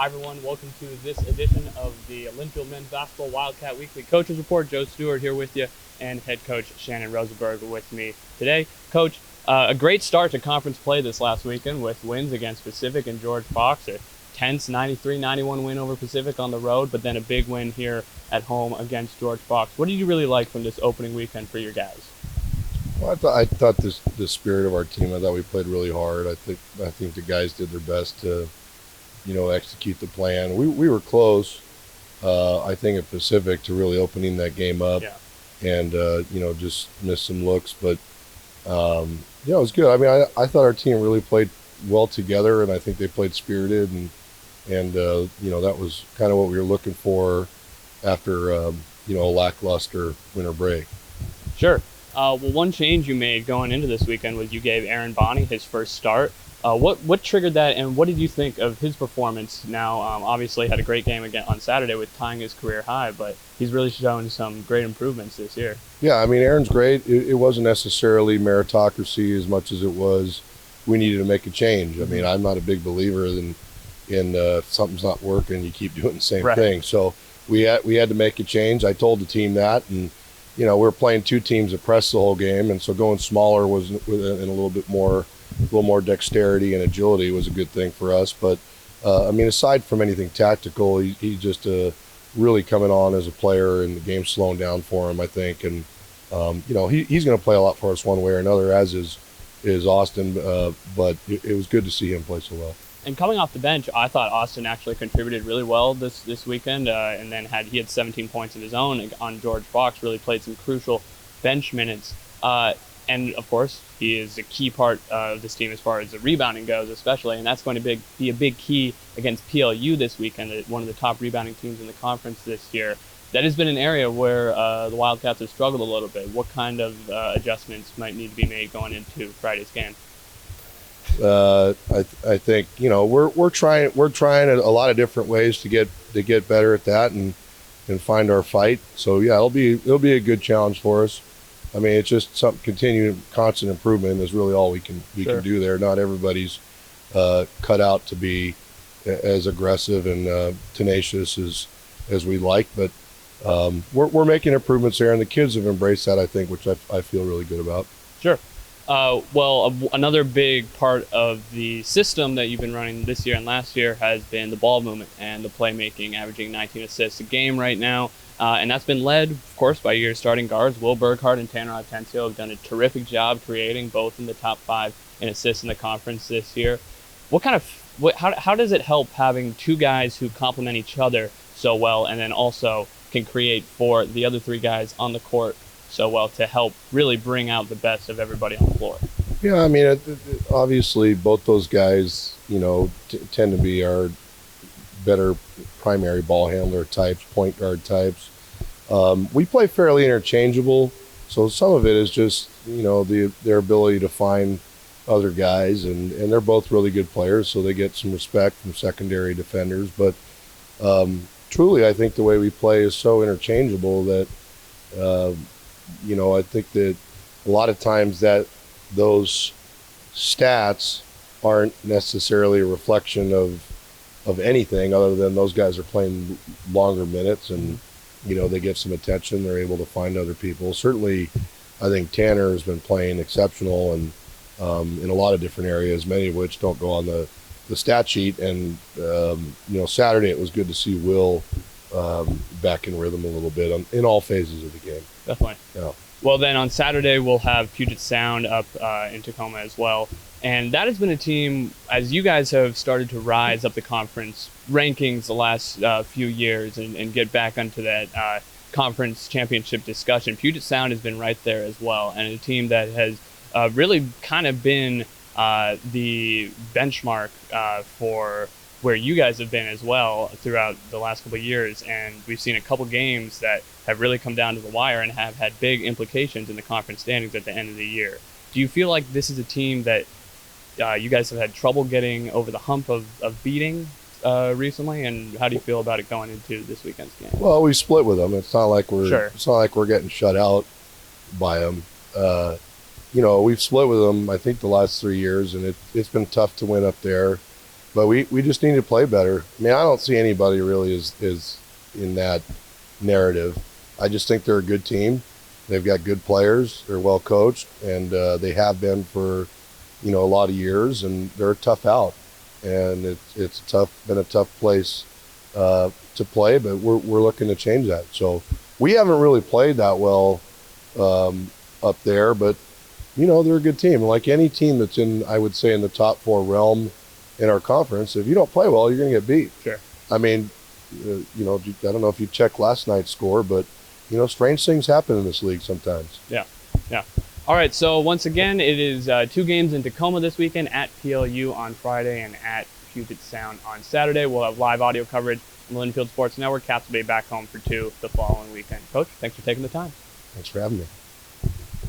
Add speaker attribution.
Speaker 1: Hi everyone, welcome to this edition of the Linfield Men's Basketball Wildcat Weekly Coaches Report. Joe Stewart here with you, and head coach Shanan Rosenberg with me today. Coach, a great start to conference play this last weekend with wins against Pacific and George Fox. A tense 93-91 win over Pacific on the road, but then a big win here at home against George Fox. What did you really like from this opening weekend for your guys?
Speaker 2: Well, I thought the spirit of our team. I thought we played really hard. I think the guys did their best to, execute the plan. We were close. I think at Pacific to really opening that game up, and just missed some looks. But it was good. I mean, I thought our team really played well together, and I think they played spirited, and that was kind of what we were looking for after a lackluster winter break.
Speaker 1: Sure. Well, one change you made going into this weekend was you gave Aaron Banis his first start. What triggered that, and what did you think of his performance? Now, obviously had a great game again on Saturday with tying his career high, but he's really shown some great improvements this year.
Speaker 2: Yeah, I mean, Aaron's great. It wasn't necessarily meritocracy as much as it was we needed to make a change. I mean, I'm not a big believer in if something's not working, you keep doing the same thing. So we had to make a change. I told the team that, and we were playing two teams that pressed the whole game, and so going smaller was in a little more dexterity and agility was a good thing for us. But aside from anything tactical, he's just really coming on as a player, and the game's slowing down for him, I think. And he's going to play a lot for us one way or another, as is Austin. But it was good to see him play so well.
Speaker 1: And coming off the bench, I thought Austin actually contributed really well this weekend, and then he had 17 points of his own on George Fox, really played some crucial bench minutes. And, of course, he is a key part of this team as far as the rebounding goes, especially, and that's going to be a big key against PLU this weekend, one of the top rebounding teams in the conference this year. That has been an area where the Wildcats have struggled a little bit. What kind of adjustments might need to be made going into Friday's game?
Speaker 2: I think we're trying a lot of different ways to get better at that and find our fight. So yeah, it'll be a good challenge for us. I mean, it's just some continued constant improvement is really all we can do there. Not everybody's cut out to be as aggressive and tenacious as we like, but we're making improvements there, and the kids have embraced that, I think, which I feel really good about.
Speaker 1: Sure. Another big part of the system that you've been running this year and last year has been the ball movement and the playmaking, averaging 19 assists a game right now. And that's been led, of course, by your starting guards. Will Burghardt and Tanner Atencio have done a terrific job creating, both in the top 5 in assists in the conference this year. How does it help having two guys who complement each other so well, and then also can create for the other 3 guys on the court so well to help really bring out the best of everybody on the floor?
Speaker 2: Yeah, I mean, obviously both those guys, tend to be our better primary ball handler types, point guard types. We play fairly interchangeable, so some of it is just their ability to find other guys, and they're both really good players, so they get some respect from secondary defenders. But truly, I think the way we play is so interchangeable that I think that a lot of times that those stats aren't necessarily a reflection of anything other than those guys are playing longer minutes, and they get some attention. They're able to find other people. Certainly, I think Tanner has been playing exceptional and in a lot of different areas, many of which don't go on the stat sheet. And Saturday it was good to see Will back in rhythm a little bit in all phases of the game.
Speaker 1: Definitely.
Speaker 2: Yeah.
Speaker 1: Well, then on Saturday we'll have Puget Sound up in Tacoma as well. And that has been a team, as you guys have started to rise up the conference rankings the last few years and get back onto that conference championship discussion. Puget Sound has been right there as well, and a team that has really kind of been the benchmark for where you guys have been as well throughout the last couple of years. And we've seen a couple games that have really come down to the wire and have had big implications in the conference standings at the end of the year. Do you feel like this is a team that you guys have had trouble getting over the hump of beating recently, and how do you feel about it going into this weekend's game?
Speaker 2: Well, we split with them. It's not like we're getting shut out by them. We've split with them, I think, the last 3 years, and it's been tough to win up there. But we just need to play better. I mean, I don't see anybody really is in that narrative. I just think they're a good team. They've got good players. They're well coached, and they have been for, a lot of years. And they're a tough out, and it's been a tough place to play. But we're looking to change that. So we haven't really played that well up there, but they're a good team. Like any team that's I would say in the top 4 realm in our conference, if you don't play well, you're going to get beat.
Speaker 1: Sure.
Speaker 2: I mean, I don't know if you checked last night's score, but strange things happen in this league sometimes.
Speaker 1: Yeah. All right, so once again, it is 2 games in Tacoma this weekend, at PLU on Friday and at Puget Sound on Saturday. We'll have live audio coverage on the Linfield Sports Network. Cats will be back home for 2 the following weekend. Coach, thanks for taking the time.
Speaker 2: Thanks for having me.